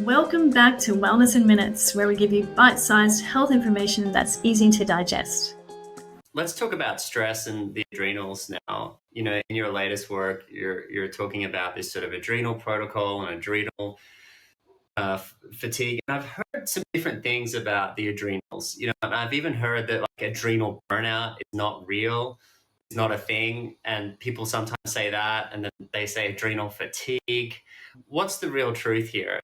Welcome back to Wellness in Minutes, where we give you bite-sized health information that's easy to digest. Let's talk about stress and the adrenals now. In your latest work, you're talking about this sort of adrenal protocol and adrenal fatigue. And I've heard some different things about the adrenals. And I've even heard that like adrenal burnout is not real, it's not a thing. And people sometimes say that, and then they say adrenal fatigue. What's the real truth here?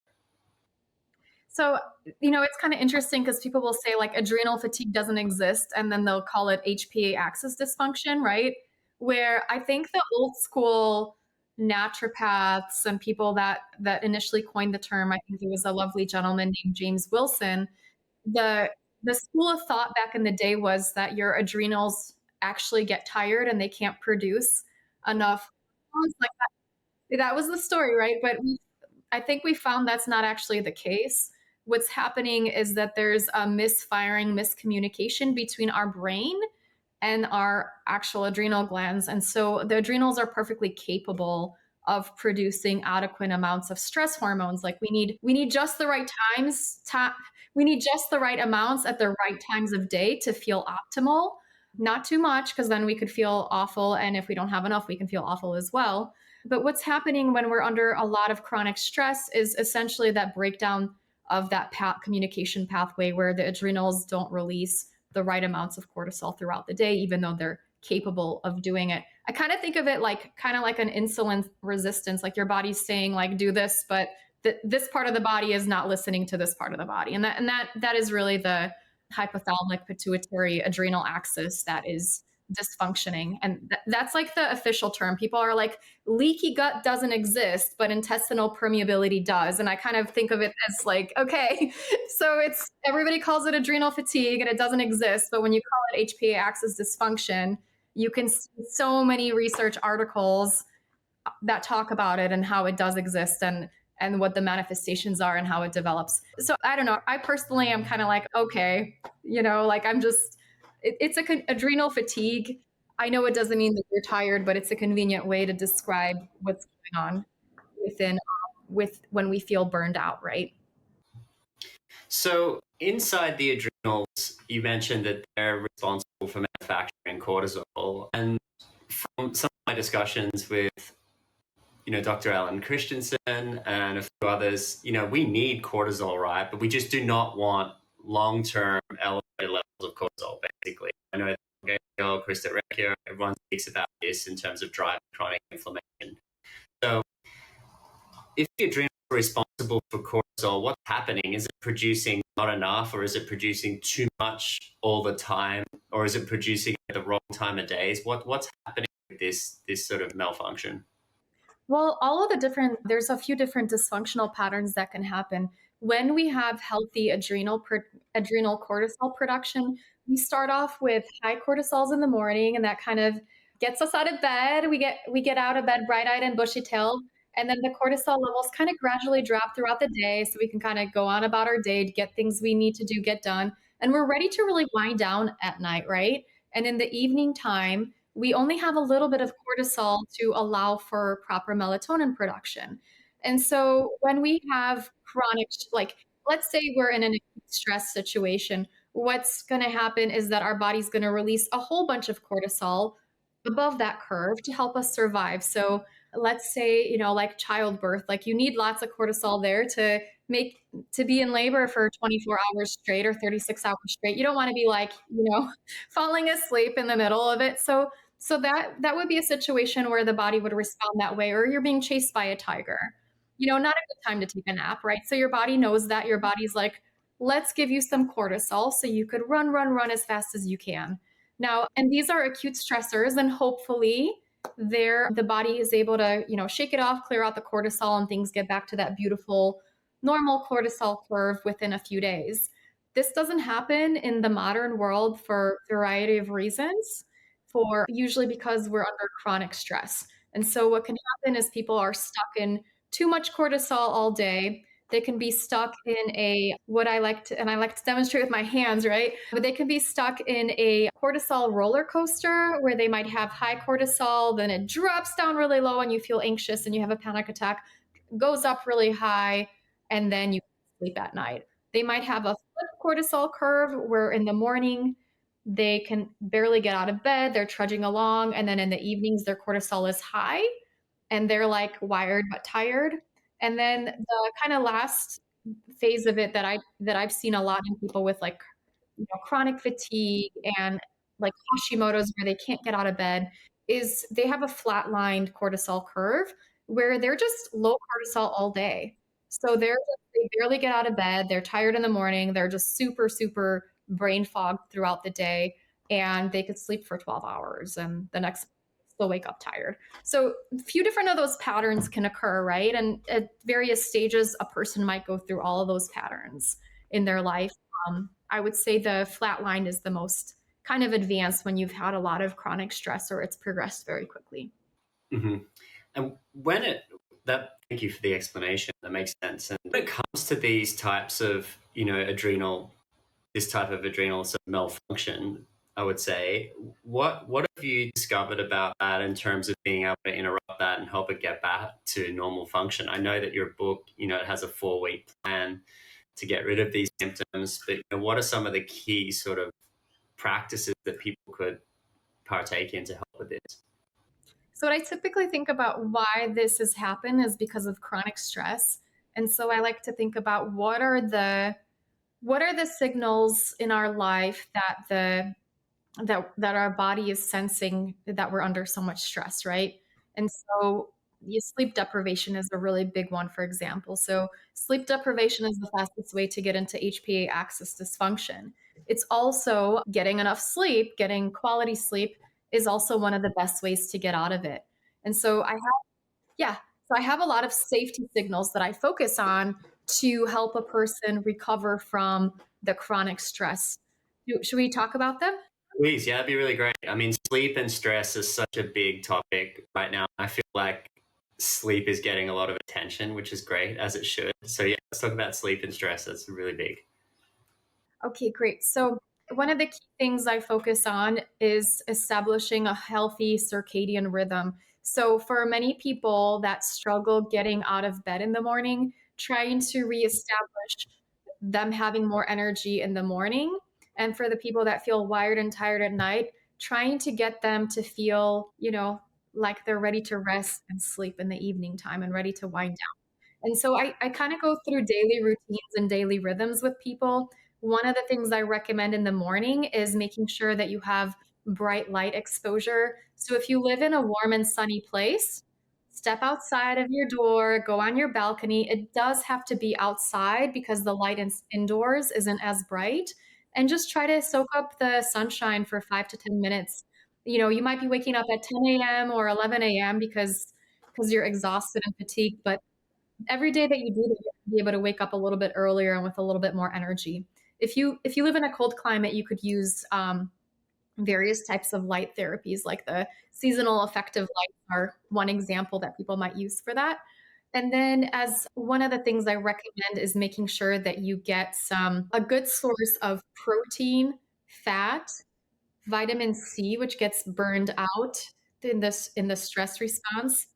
So, it's kind of interesting because people will say like adrenal fatigue doesn't exist and then they'll call it HPA axis dysfunction, right? Where I think the old school naturopaths and people that initially coined the term, I think it was a lovely gentleman named James Wilson, the the school of thought back in the day was that your adrenals actually get tired and they can't produce enough hormones. Like that was the story, right? But I think we found that's not actually the case. What's happening is that there's a misfiring, miscommunication between our brain and our actual adrenal glands. And so the adrenals are perfectly capable of producing adequate amounts of stress hormones. Like we need just the right we need just the right amounts at the right times of day to feel optimal. Not too much, because then we could feel awful. And if we don't have enough, we can feel awful as well. But what's happening when we're under a lot of chronic stress is essentially that breakdown of that communication pathway where the adrenals don't release the right amounts of cortisol throughout the day, even though they're capable of doing it. I kind of think of it like kind of like an insulin resistance, like your body's saying like do this, but this part of the body is not listening to this part of the body, and that is really the hypothalamic pituitary adrenal axis that is dysfunctioning. And that's like the official term. People are like, leaky gut doesn't exist, but intestinal permeability does. And I kind of think of it as like, okay, so it's everybody calls it adrenal fatigue and it doesn't exist. But when you call it HPA axis dysfunction, you can see so many research articles that talk about it and how it does exist and what the manifestations are and how it develops. So I don't know. I personally am kind of like, okay, like I'm just, it's adrenal fatigue. I know it doesn't mean that you're tired, but it's a convenient way to describe what's going on with when we feel burned out, right? So inside the adrenals, you mentioned that they're responsible for manufacturing cortisol. And from some of my discussions with, Dr. Alan Christensen and a few others, we need cortisol, right? But we just do not want long-term elevated levels of cortisol, basically. I know Gail, Krista Recchia, everyone speaks about this in terms of driving chronic inflammation. So if the adrenals are responsible for cortisol, what's happening? Is it producing not enough, or is it producing too much all the time, or is it producing at the wrong time of days? What's happening with this sort of malfunction? Well, there's a few different dysfunctional patterns that can happen. When we have healthy adrenal cortisol production, we start off with high cortisols in the morning, and that kind of gets us out of bed. We get out of bed bright-eyed and bushy-tailed, and then the cortisol levels kind of gradually drop throughout the day, so we can kind of go on about our day to get things we need to do get done, and we're ready to really wind down at night, right? And in the evening time, we only have a little bit of cortisol to allow for proper melatonin production. And so when we have chronic, like let's say we're in an acute stress situation, what's going to happen is that our body's going to release a whole bunch of cortisol above that curve to help us survive. So let's say, like childbirth, like you need lots of cortisol there to be in labor for 24 hours straight or 36 hours straight. You don't want to be like, falling asleep in the middle of it. So that would be a situation where the body would respond that way, or you're being chased by a tiger. Not a good time to take a nap, right? So your body knows that. Your body's like, let's give you some cortisol so you could run as fast as you can. Now, and these are acute stressors, and hopefully the body is able to, shake it off, clear out the cortisol, and things get back to that beautiful normal cortisol curve within a few days. This doesn't happen in the modern world for a variety of reasons, for usually because we're under chronic stress. And so what can happen is people are stuck in too much cortisol all day. They can be stuck in what I like to demonstrate with my hands, right? But they can be stuck in a cortisol roller coaster where they might have high cortisol, then it drops down really low and you feel anxious and you have a panic attack, goes up really high, and then you sleep at night. They might have a flip cortisol curve where in the morning they can barely get out of bed, they're trudging along, and then in the evenings their cortisol is high and they're like wired but tired. And then the kind of last phase of it that I've seen a lot in people with like chronic fatigue and like Hashimoto's where they can't get out of bed is they have a flatlined cortisol curve where they're just low cortisol all day. So they barely get out of bed, they're tired in the morning, they're just super, super brain fogged throughout the day, and they could sleep for 12 hours and the next still wake up tired. So a few different of those patterns can occur, right? And at various stages, a person might go through all of those patterns in their life. I would say the flat line is the most kind of advanced when you've had a lot of chronic stress or it's progressed very quickly. Mm-hmm. And thank you for the explanation. That makes sense. And when it comes to these types of, this type of adrenal sort of malfunction, I would say, what have you discovered about that in terms of being able to interrupt that and help it get back to normal function? I know that your book, it has a 4-week plan to get rid of these symptoms, but what are some of the key sort of practices that people could partake in to help with this? So what I typically think about why this has happened is because of chronic stress. And so I like to think about what are the signals in our life that our body is sensing that we're under so much stress, right? And so sleep deprivation is a really big one, for example. So sleep deprivation is the fastest way to get into HPA axis dysfunction. It's also getting enough sleep, getting quality sleep is also one of the best ways to get out of it. And so I have a lot of safety signals that I focus on to help a person recover from the chronic stress. Should we talk about them? Please, yeah, that'd be really great. I mean, sleep and stress is such a big topic right now. I feel like sleep is getting a lot of attention, which is great, as it should. So yeah, let's talk about sleep and stress. That's really big. Okay, great. So one of the key things I focus on is establishing a healthy circadian rhythm. So for many people that struggle getting out of bed in the morning, trying to reestablish them having more energy in the morning. And for the people that feel wired and tired at night, trying to get them to feel, like they're ready to rest and sleep in the evening time and ready to wind down. And so I kind of go through daily routines and daily rhythms with people. One of the things I recommend in the morning is making sure that you have bright light exposure. So if you live in a warm and sunny place, step outside of your door, go on your balcony. It does have to be outside because the light indoors isn't as bright. And just try to soak up the sunshine for 5 to 10 minutes. You might be waking up at 10 a.m. or 11 a.m. because you're exhausted and fatigued, but every day that you do that, you'll be able to wake up a little bit earlier and with a little bit more energy. If you live in a cold climate, you could use various types of light therapies, like the seasonal effective lights are one example that people might use for that. And then as one of the things I recommend is making sure that you get a good source of protein, fat, vitamin C, which gets burned out in the stress response,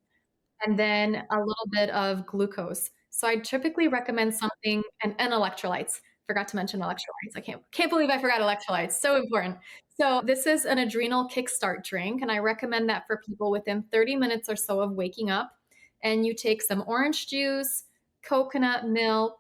and then a little bit of glucose. So I typically recommend something and electrolytes. Forgot to mention electrolytes. I can't believe I forgot electrolytes. So important. So this is an adrenal kickstart drink, and I recommend that for people within 30 minutes or so of waking up. And you take some orange juice, coconut milk.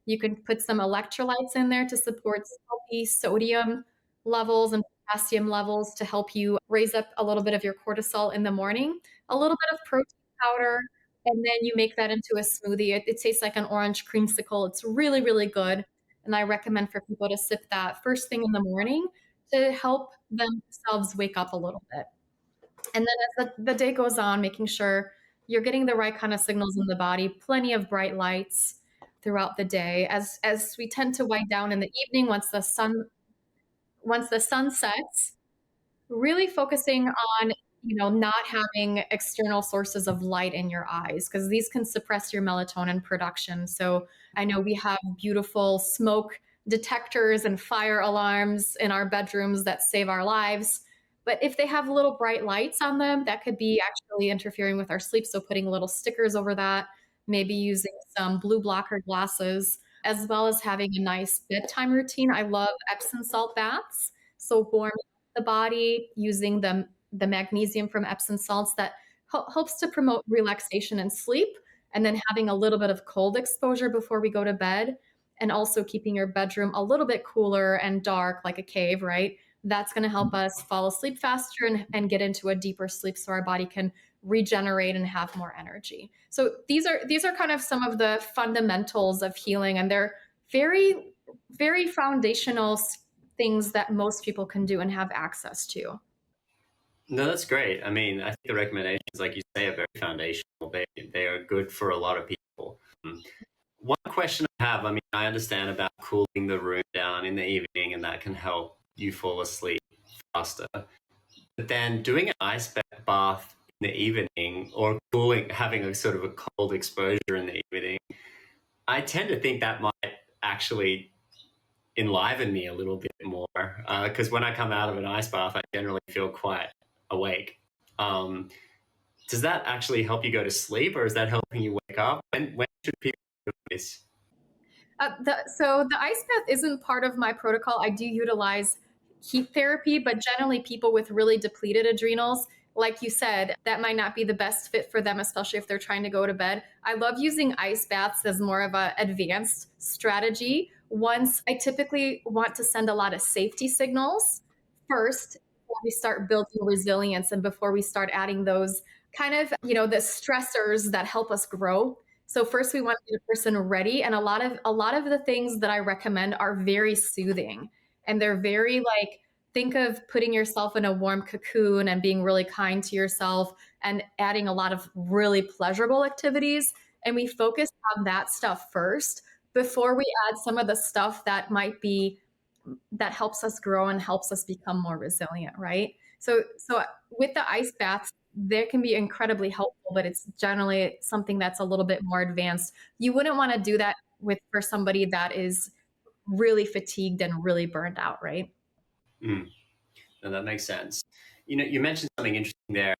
You can put some electrolytes in there to support healthy sodium levels and potassium levels to help you raise up a little bit of your cortisol in the morning, a little bit of protein powder, and then you make that into a smoothie. It tastes like an orange creamsicle. It's really, really good. And I recommend for people to sip that first thing in the morning to help themselves wake up a little bit. And then as the day goes on, making sure you're getting the right kind of signals in the body, plenty of bright lights throughout the day. As we tend to wind down in the evening, once the sun sets, really focusing on not having external sources of light in your eyes, because these can suppress your melatonin production. So I know we have beautiful smoke detectors and fire alarms in our bedrooms that save our lives. But if they have little bright lights on them, that could be actually interfering with our sleep. So putting little stickers over that maybe using some blue blocker glasses, as well as having a nice bedtime routine. I love Epsom salt baths. So warming the body using the magnesium from Epsom salts that helps to promote relaxation and sleep, and then having a little bit of cold exposure before we go to bed, and also keeping your bedroom a little bit cooler and dark like a cave, right? That's going to help us fall asleep faster and get into a deeper sleep so our body can regenerate and have more energy. So these are kind of some of the fundamentals of healing, and they're very, very foundational things that most people can do and have access to. No, that's great. I mean, I think the recommendations, like you say, are very foundational. They are good for a lot of people. One question I have, I mean, I understand about cooling the room down in the evening, and that can help you fall asleep faster. But then doing an ice bath in the evening, or cooling, having a sort of a cold exposure in the evening, I tend to think that might actually enliven me a little bit more, because when I come out of an ice bath, I generally feel quite awake. Um, does that actually help you go to sleep, or is that helping you wake up? When should people do this? So the ice bath isn't part of my protocol. I do utilize heat therapy, but generally people with really depleted adrenals, like you said, that might not be the best fit for them, especially if they're trying to go to bed. I love using ice baths as more of an advanced strategy. Once I typically want to send a lot of safety signals first before we start building resilience and before we start adding those kind of, the stressors that help us grow. So first we want to get a person ready, and a lot of the things that I recommend are very soothing, and they're very like, think of putting yourself in a warm cocoon and being really kind to yourself and adding a lot of really pleasurable activities, and we focus on that stuff first before we add some of the stuff that helps us grow and helps us become more resilient, right? So with the ice baths, they can be incredibly helpful, but it's generally something that's a little bit more advanced. You wouldn't want to do that for somebody that is really fatigued and really burned out, right? Mm, no, that makes sense. You mentioned something interesting there.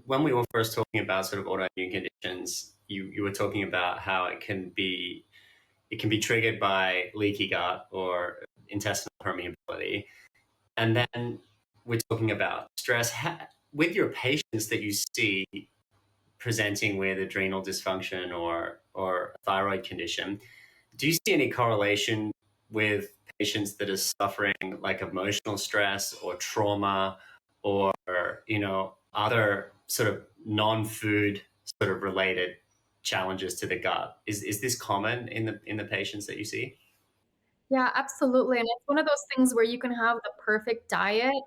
When we were first talking about sort of autoimmune conditions, you were talking about how it can be triggered by leaky gut or intestinal permeability. And then we're talking about stress. With your patients that you see presenting with adrenal dysfunction or a thyroid condition, do you see any correlation with patients that are suffering like emotional stress or trauma, or other sort of non-food sort of related challenges to the gut? Is this common in the patients that you see? Yeah, absolutely. And it's one of those things where you can have the perfect diet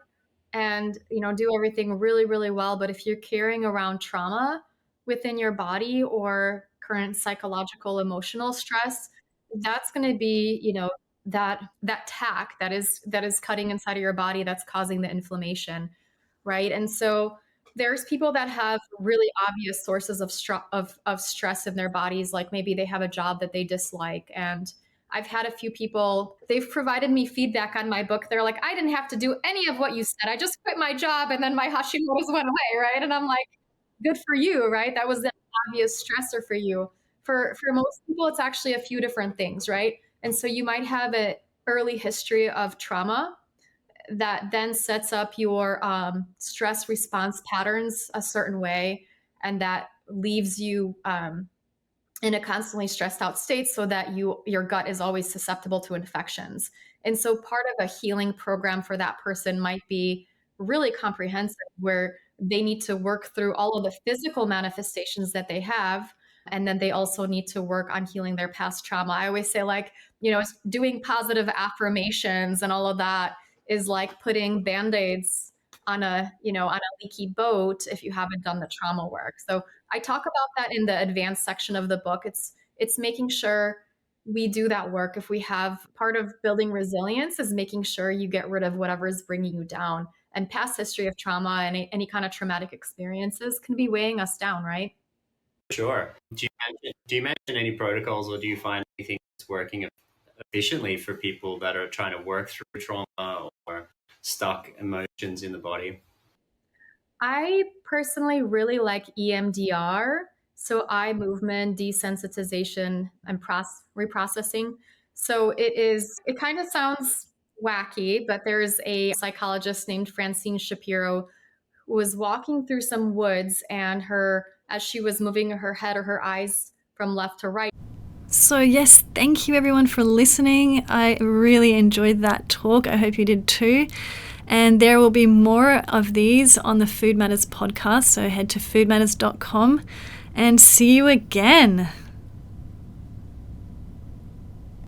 and do everything really, really well, but if you're carrying around trauma within your body or current psychological emotional stress, that's going to be that tack that is cutting inside of your body, that's causing the inflammation, right? And so there's people that have really obvious sources of stress in their bodies, like maybe they have a job that they dislike. And I've had a few people, they've provided me feedback on my book. They're like, I didn't have to do any of what you said. I just quit my job and then my Hashimoto's went away, right? And I'm like, good for you, right? That was the obvious stressor for you. For most people, it's actually a few different things, right? And so you might have an early history of trauma that then sets up your stress response patterns a certain way, and that leaves you in a constantly stressed out state, so that your gut is always susceptible to infections. And so part of a healing program for that person might be really comprehensive, where they need to work through all of the physical manifestations that they have, and then they also need to work on healing their past trauma. I always say, like, doing positive affirmations and all of that is like putting band-aids on a leaky boat if you haven't done the trauma work. So I talk about that in the advanced section of the book. It's making sure we do that work. If we have part of building resilience is making sure you get rid of whatever is bringing you down. And past history of trauma and any kind of traumatic experiences can be weighing us down, right? Sure. Do you mention any protocols, or do you find anything that's working efficiently for people that are trying to work through trauma or stuck emotions in the body? I personally really like EMDR. So eye movement, desensitization, and reprocessing. So it kind of sounds wacky, but there's a psychologist named Francine Shapiro who was walking through some woods, and as she was moving her head or her eyes from left to right. So yes, thank you everyone for listening. I really enjoyed that talk. I hope you did too. And there will be more of these on the Food Matters podcast. So head to foodmatters.com and see you again.